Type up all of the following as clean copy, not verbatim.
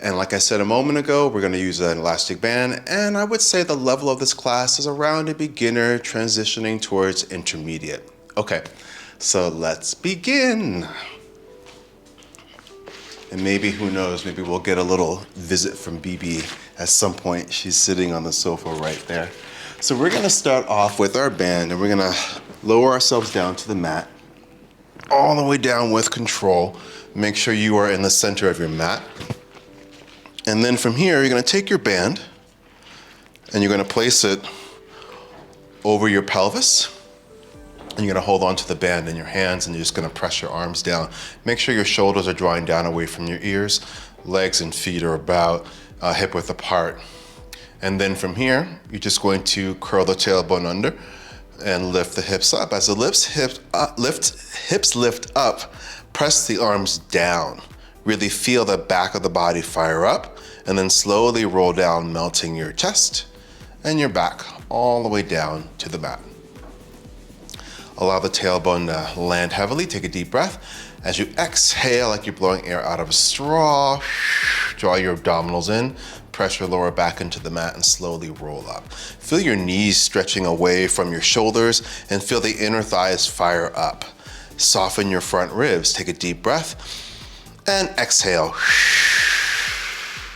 And like I said a moment ago, we're gonna use an elastic band, and I would say the level of this class is around a beginner transitioning towards intermediate. Okay, so let's begin. And maybe, who knows, maybe we'll get a little visit from BB at some point. She's sitting on the sofa right there. So we're gonna start off with our band, and we're gonna lower ourselves down to the mat, all the way down with control. Make sure you are in the center of your mat. And then from here, you're gonna take your band, and you're gonna place it over your pelvis. And you're gonna hold on to the band in your hands, and you're just gonna press your arms down. Make sure your shoulders are drawing down away from your ears. Legs and feet are about hip width apart. And then from here, you're just going to curl the tailbone under and lift the hips up. As the hips lift up, press the arms down. Really feel the back of the body fire up, and then slowly roll down, melting your chest and your back all the way down to the mat. Allow the tailbone to land heavily. Take a deep breath. As you exhale like you're blowing air out of a straw, draw your abdominals in, press your lower back into the mat, and slowly roll up. Feel your knees stretching away from your shoulders, and feel the inner thighs fire up. Soften your front ribs. Take a deep breath and exhale.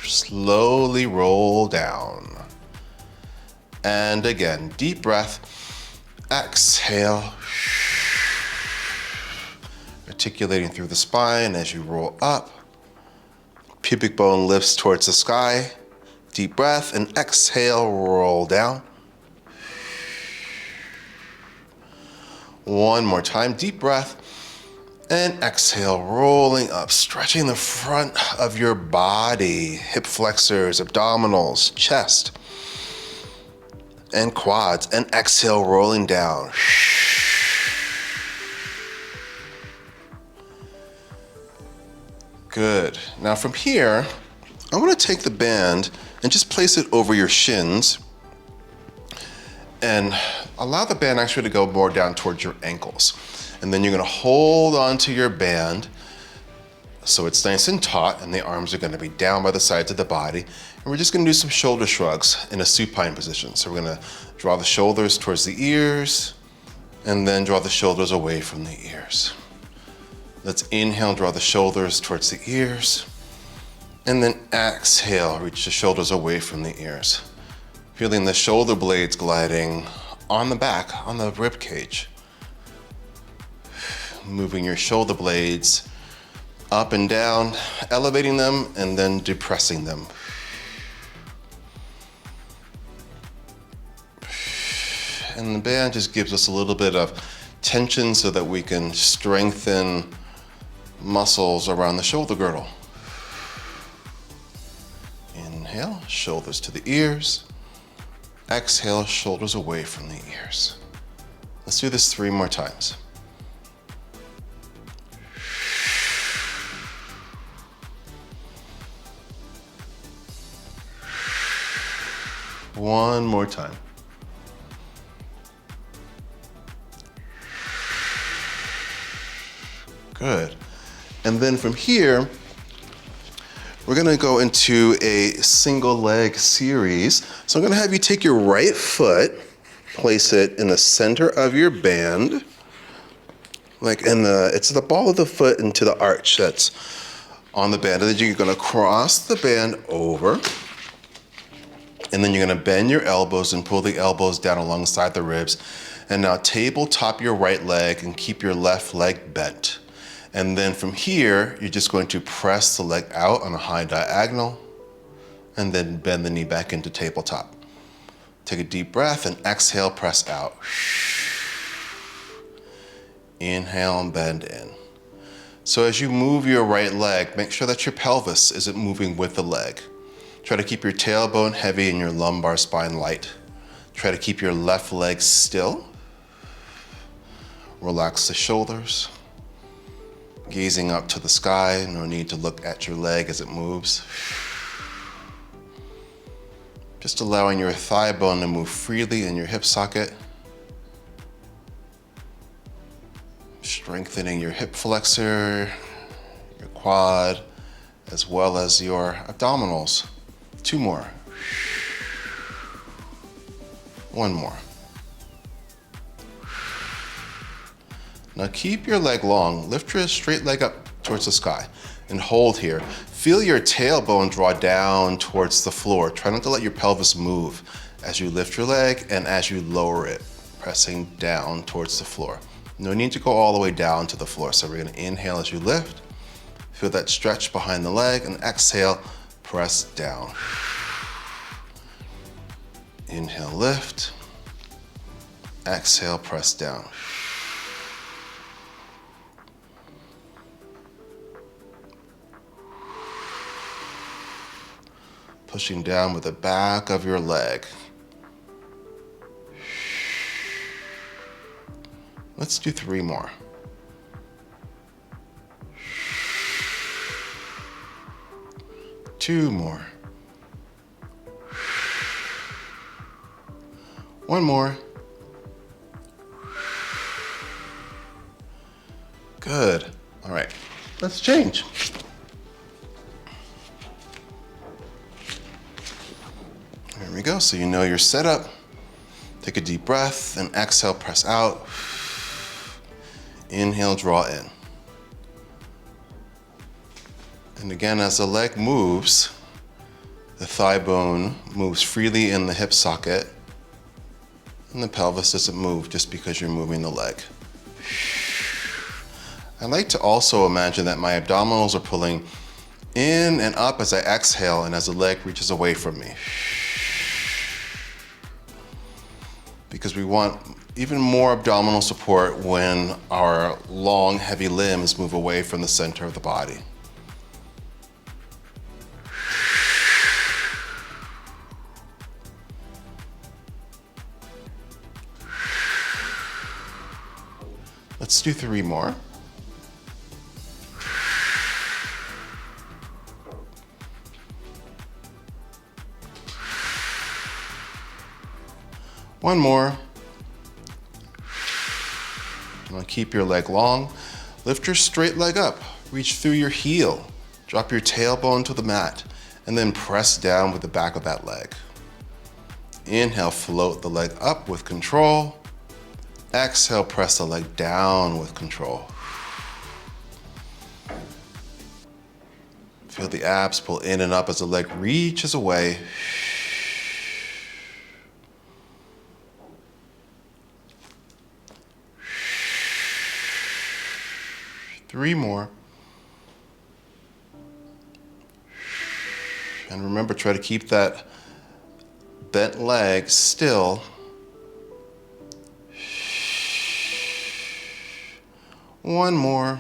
Slowly roll down. And again, deep breath. Exhale. Articulating through the spine as you roll up. Pubic bone lifts towards the sky. Deep breath and exhale, roll down. One more time, deep breath and exhale, rolling up, stretching the front of your body, hip flexors, abdominals, chest, and quads, and exhale, rolling down. Good. Now from here, I want to take the band and just place it over your shins and allow the band actually to go more down towards your ankles. And then you're going to hold onto your band so it's nice and taut, and the arms are going to be down by the sides of the body. And we're just going to do some shoulder shrugs in a supine position. So we're going to draw the shoulders towards the ears and then draw the shoulders away from the ears. Let's inhale, draw the shoulders towards the ears, and then exhale, reach the shoulders away from the ears. Feeling the shoulder blades gliding on the back, on the rib cage. Moving your shoulder blades up and down, elevating them and then depressing them. And the band just gives us a little bit of tension so that we can strengthen muscles around the shoulder girdle. Inhale, shoulders to the ears. Exhale, shoulders away from the ears. Let's do this 3 more times. One more time. Good. And then from here, we're gonna go into a single leg series. So I'm gonna have you take your right foot, place it in the center of your band, like it's the ball of the foot into the arch that's on the band. And then you're gonna cross the band over, and then you're gonna bend your elbows and pull the elbows down alongside the ribs. And now tabletop your right leg and keep your left leg bent. And then from here, you're just going to press the leg out on a high diagonal and then bend the knee back into tabletop. Take a deep breath and exhale, press out. Inhale and bend in. So as you move your right leg, make sure that your pelvis isn't moving with the leg. Try to keep your tailbone heavy and your lumbar spine light. Try to keep your left leg still. Relax the shoulders. Gazing up to the sky, no need to look at your leg as it moves. Just allowing your thigh bone to move freely in your hip socket. Strengthening your hip flexor, your quad, as well as your abdominals. 2 more. 1 more. Now keep your leg long. Lift your straight leg up towards the sky and hold here. Feel your tailbone draw down towards the floor. Try not to let your pelvis move as you lift your leg and as you lower it, pressing down towards the floor. No need to go all the way down to the floor. So we're gonna inhale as you lift. Feel that stretch behind the leg, and exhale, press down. Inhale, lift. Exhale, press down. Pushing down with the back of your leg. Let's do 3 more. Two more. 1 more. Good. All right, let's change. There we go. So you know you're set up. Take a deep breath and exhale, press out. Inhale, draw in. And again, as the leg moves, the thigh bone moves freely in the hip socket, and the pelvis doesn't move just because you're moving the leg. I like to also imagine that my abdominals are pulling in and up as I exhale and as the leg reaches away from me. Because we want even more abdominal support when our long, heavy limbs move away from the center of the body. Let's do 3 more. One more. Now keep your leg long. Lift your straight leg up. Reach through your heel. Drop your tailbone to the mat, and then press down with the back of that leg. Inhale, float the leg up with control. Exhale, press the leg down with control. Feel the abs pull in and up as the leg reaches away. Three more. And remember, try to keep that bent leg still. One more.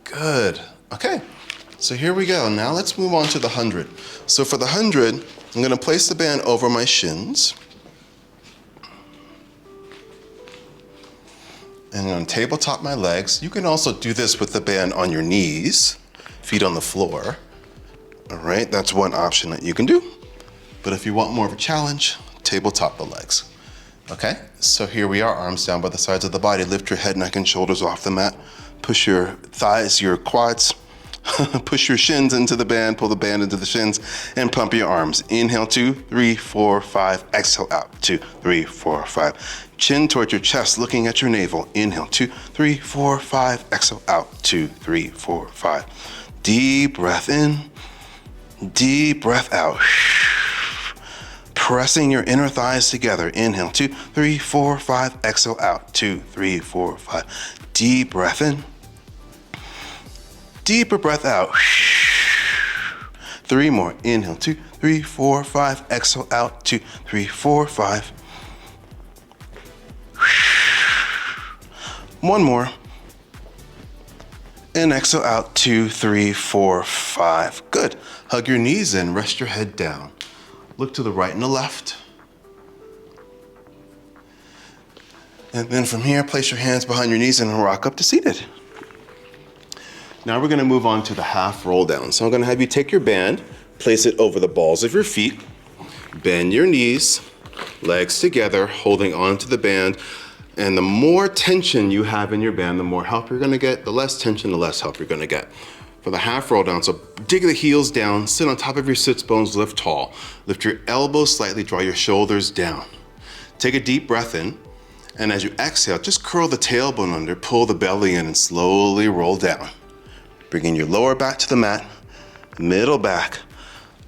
Good. Okay, so here we go. Now let's move on to the 100. So for the 100, I'm going to place the band over my shins. And I'm going to tabletop my legs. You can also do this with the band on your knees, feet on the floor. All right, that's one option that you can do. But if you want more of a challenge, tabletop the legs. Okay, so here we are, arms down by the sides of the body. Lift your head, neck, and shoulders off the mat. Push your thighs, your quads. Push your shins into the band, pull the band into the shins, and pump your arms. Inhale, 2, 3, 4, 5. Exhale out, 2, 3, 4, 5. Chin towards your chest, looking at your navel. Inhale, 2, 3, 4, 5. Exhale out, 2, 3, 4, 5. Deep breath in, deep breath out. Pressing your inner thighs together. Inhale, 2, 3, 4, 5. Exhale out, 2, 3, 4, 5. Deep breath in. Deeper breath out. 3 more. Inhale, 2, 3, 4, 5. Exhale out, 2, 3, 4, 5. 1 more. And exhale out, 2, 3, 4, 5. Good. Hug your knees in, rest your head down. Look to the right and the left. And then from here, place your hands behind your knees and rock up to seated. Now we're gonna move on to the half roll down. So I'm gonna have you take your band, place it over the balls of your feet, bend your knees, legs together, holding onto the band. And the more tension you have in your band, the more help you're gonna get. The less tension, the less help you're gonna get. For the half roll down, so dig the heels down, sit on top of your sits bones, lift tall. Lift your elbows slightly, draw your shoulders down. Take a deep breath in, and as you exhale, just curl the tailbone under, pull the belly in, and slowly roll down. Bringing your lower back to the mat, middle back,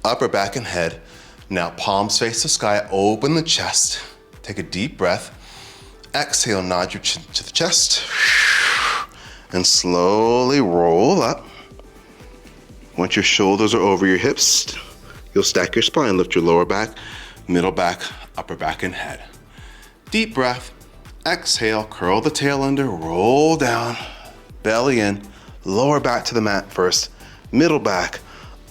upper back and head. Now palms face the sky, open the chest. Take a deep breath. Exhale, nod your chin to the chest. And slowly roll up. Once your shoulders are over your hips, you'll stack your spine. Lift your lower back, middle back, upper back and head. Deep breath. Exhale, curl the tail under, roll down, belly in, lower back to the mat first, middle back,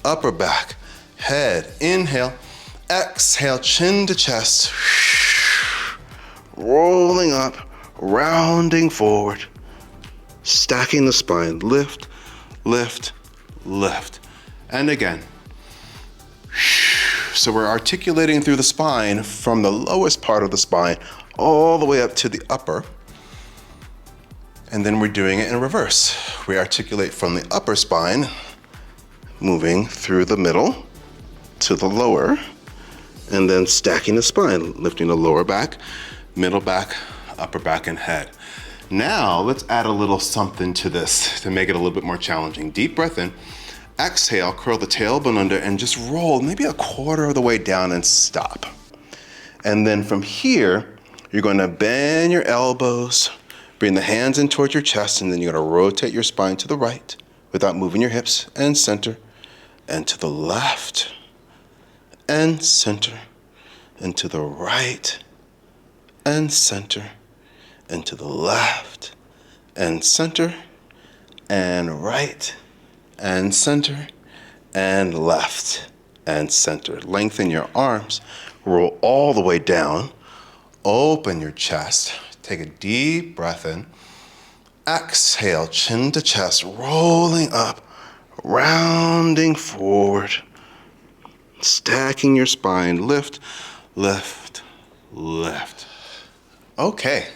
upper back, head. Inhale, exhale, chin to chest, rolling up, rounding forward, stacking the spine, lift, lift, lift. And again. So we're articulating through the spine from the lowest part of the spine all the way up to the upper. And then we're doing it in reverse. We articulate from the upper spine, moving through the middle to the lower, and then stacking the spine, lifting the lower back, middle back, upper back, and head. Now, let's add a little something to this to make it a little bit more challenging. Deep breath in. Exhale, curl the tailbone under and just roll maybe a quarter of the way down and stop. And then from here, you're going to bend your elbows, bring the hands in towards your chest, and then you're going to rotate your spine to the right without moving your hips, and center, and to the left, and center, and to the right, and center, and to the left, and center, and right, and center, and left, and center. Lengthen your arms, roll all the way down, open your chest, take a deep breath in, exhale, chin to chest, rolling up, rounding forward, stacking your spine, lift, lift, lift. Okay.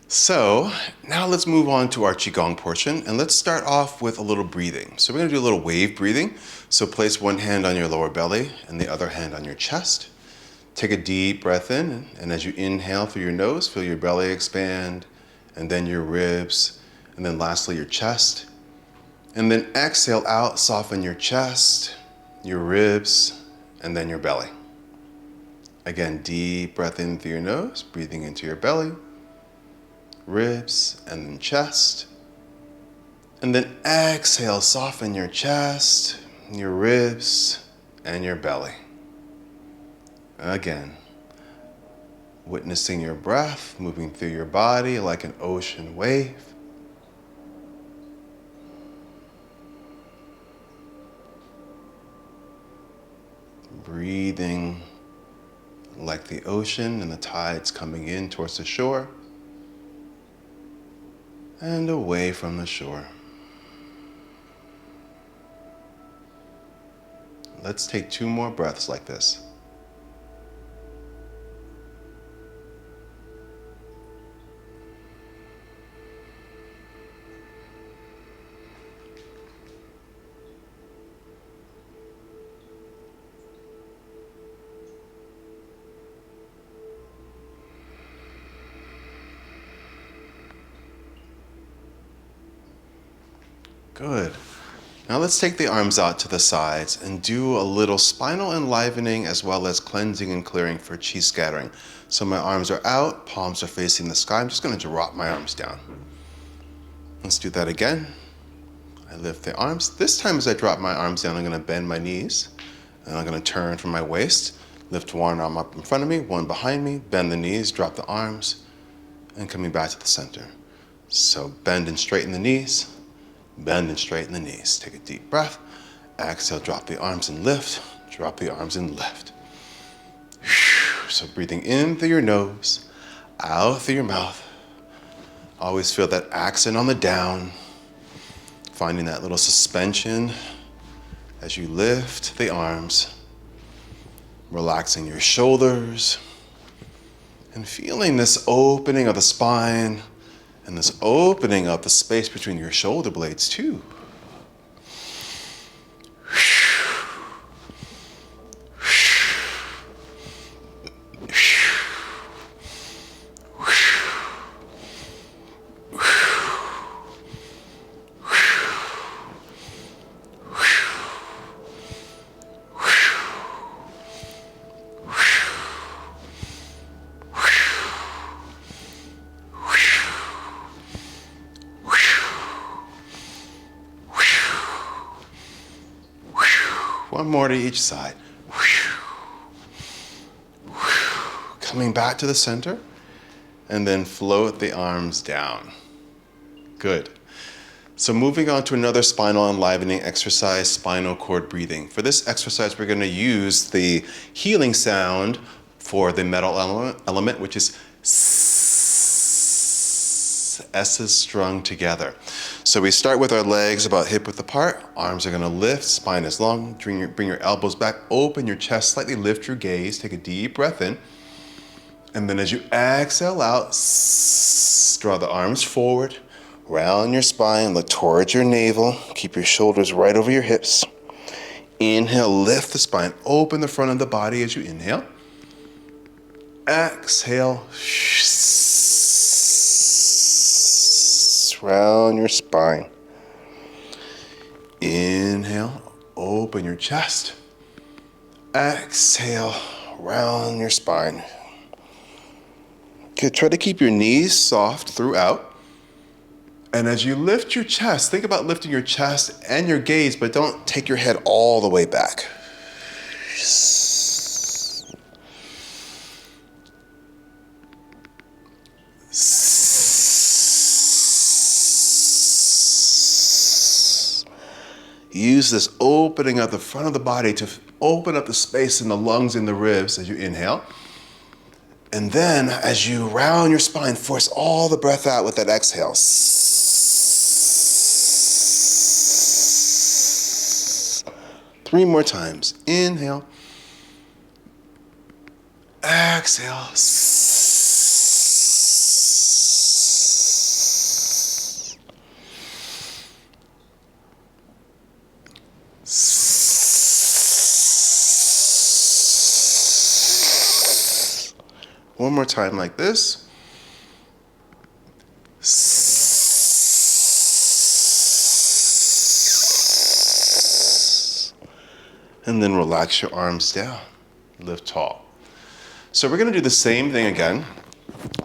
So now let's move on to our Qigong portion, and let's start off with a little breathing. So we're gonna do a little wave breathing. So place one hand on your lower belly and the other hand on your chest. Take a deep breath in, and as you inhale through your nose, feel your belly expand, and then your ribs, and then lastly your chest. And then exhale out, soften your chest, your ribs, and then your belly. Again, deep breath in through your nose, breathing into your belly, ribs, and then chest. And then exhale, soften your chest, your ribs, and your belly. Again, witnessing your breath moving through your body like an ocean wave. Breathing like the ocean and the tides coming in towards the shore and away from the shore. Let's take 2 more breaths like this. Good. Now let's take the arms out to the sides and do a little spinal enlivening as well as cleansing and clearing for chi scattering. So my arms are out, palms are facing the sky. I'm just going to drop my arms down. Let's do that again. I lift the arms. This time as I drop my arms down, I'm going to bend my knees. And I'm going to turn from my waist, lift one arm up in front of me, one behind me, bend the knees, drop the arms, and coming back to the center. So bend and straighten the knees. Bend and straighten the knees. Take a deep breath. Exhale, drop the arms and lift. Drop the arms and lift. So breathing in through your nose, out through your mouth. Always feel that accent on the down. Finding that little suspension as you lift the arms. Relaxing your shoulders. And feeling this opening of the spine and this opening of the space between your shoulder blades too. One more to each side. Coming back to the center, and then float the arms down. Good. So moving on to another spinal enlivening exercise, spinal cord breathing. For this exercise, we're going to use the healing sound for the metal element, which is S's strung together. So we start with our legs about hip width apart. Arms are going to lift, spine is long. Bring your elbows back, open your chest, slightly lift your gaze. Take a deep breath in. And then as you exhale out, draw the arms forward, round your spine, look towards your navel. Keep your shoulders right over your hips. Inhale, lift the spine, open the front of the body as you inhale. Exhale, round your spine. Inhale, open your chest. Exhale, round your spine. Okay, try to keep your knees soft throughout. And as you lift your chest, think about lifting your chest and your gaze, but don't take your head all the way back. Use this opening at the front of the body to open up the space in the lungs and the ribs as you inhale. And then as you round your spine, force all the breath out with that exhale. 3 more times. Inhale. Exhale. One more time like this. And then relax your arms down. Lift tall. So we're going to do the same thing again,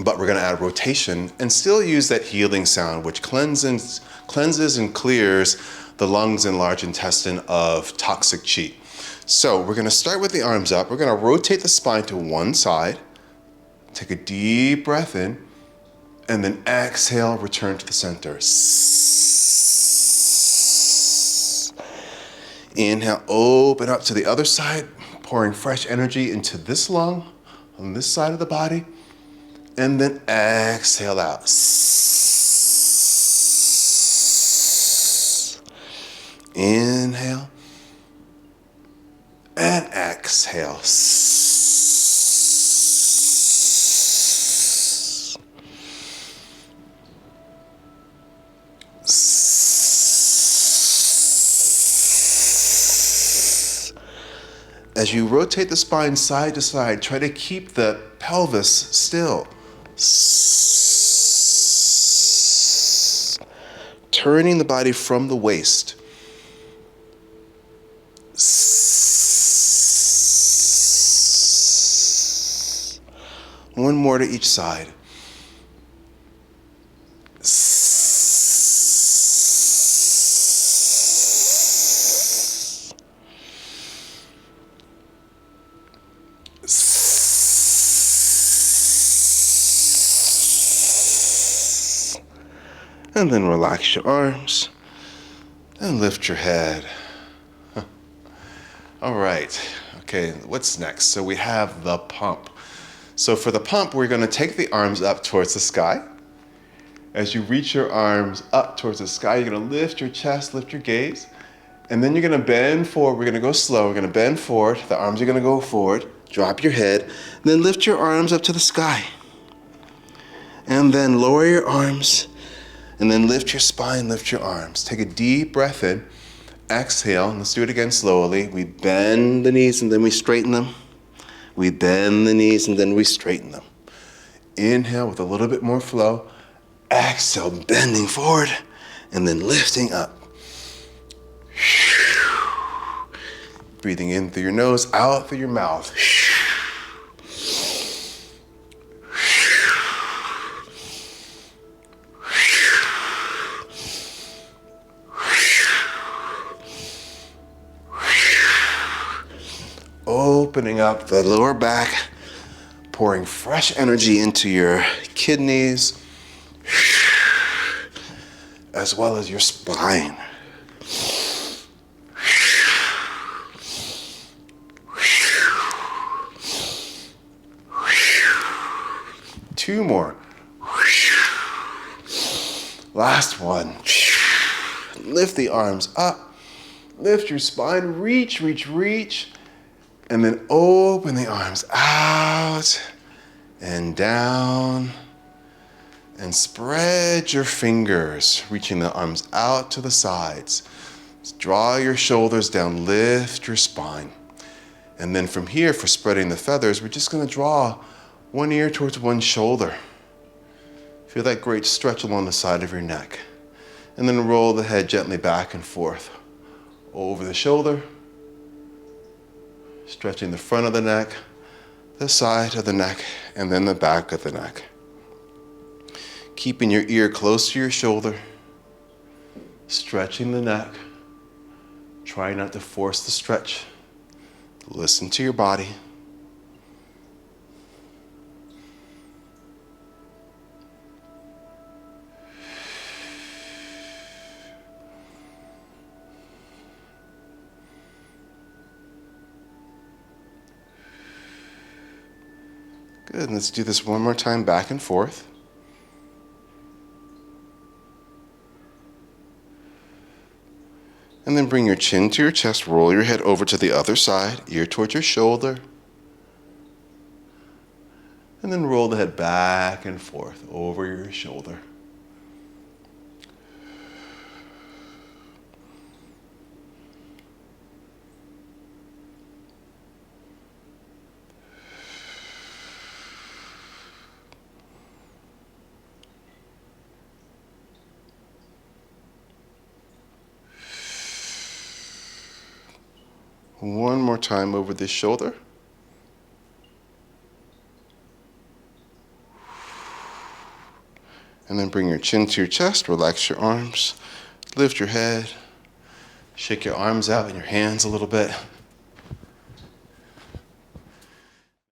but we're going to add rotation and still use that healing sound, which cleanses and clears the lungs and large intestine of toxic qi. So we're going to start with the arms up. We're going to rotate the spine to one side. Take a deep breath in, and then exhale, return to the center. Inhale, open up to the other side, pouring fresh energy into this lung on this side of the body, and then exhale out. Inhale, and exhale. As you rotate the spine side to side, try to keep the pelvis still. Turning the body from the waist. One more to each side. And then relax your arms and lift your head. All right, okay, what's next? So we have the pump. So for the pump, we're gonna take the arms up towards the sky. As you reach your arms up towards the sky, you're gonna lift your chest, lift your gaze, and then you're gonna bend forward. We're gonna go slow, we're gonna bend forward. The arms are gonna go forward, drop your head, and then lift your arms up to the sky. And then lower your arms. And then lift your spine, lift your arms. Take a deep breath in. Exhale. Let's do it again slowly. We bend the knees and then we straighten them. We bend the knees and then we straighten them. Inhale with a little bit more flow. Exhale, bending forward and then lifting up. Breathing in through your nose, out through your mouth. Opening up the lower back, pouring fresh energy into your kidneys, as well as your spine. Two more. Last one. Lift the arms up. Lift your spine. Reach, reach, reach. And then open the arms out and down. And spread your fingers, reaching the arms out to the sides. Draw your shoulders down. Lift your spine. And then from here, for spreading the feathers, we're just going to draw one ear towards one shoulder. Feel that great stretch along the side of your neck. And then roll the head gently back and forth over the shoulder, stretching the front of the neck, the side of the neck, and then the back of the neck. Keeping your ear close to your shoulder, stretching the neck. Try not to force the stretch. Listen to your body. Good, let's do this one more time, back and forth. And then bring your chin to your chest, roll your head over to the other side, ear towards your shoulder. And then roll the head back and forth over your shoulder. One more time over this shoulder. And then bring your chin to your chest, relax your arms, lift your head, shake your arms out and your hands a little bit.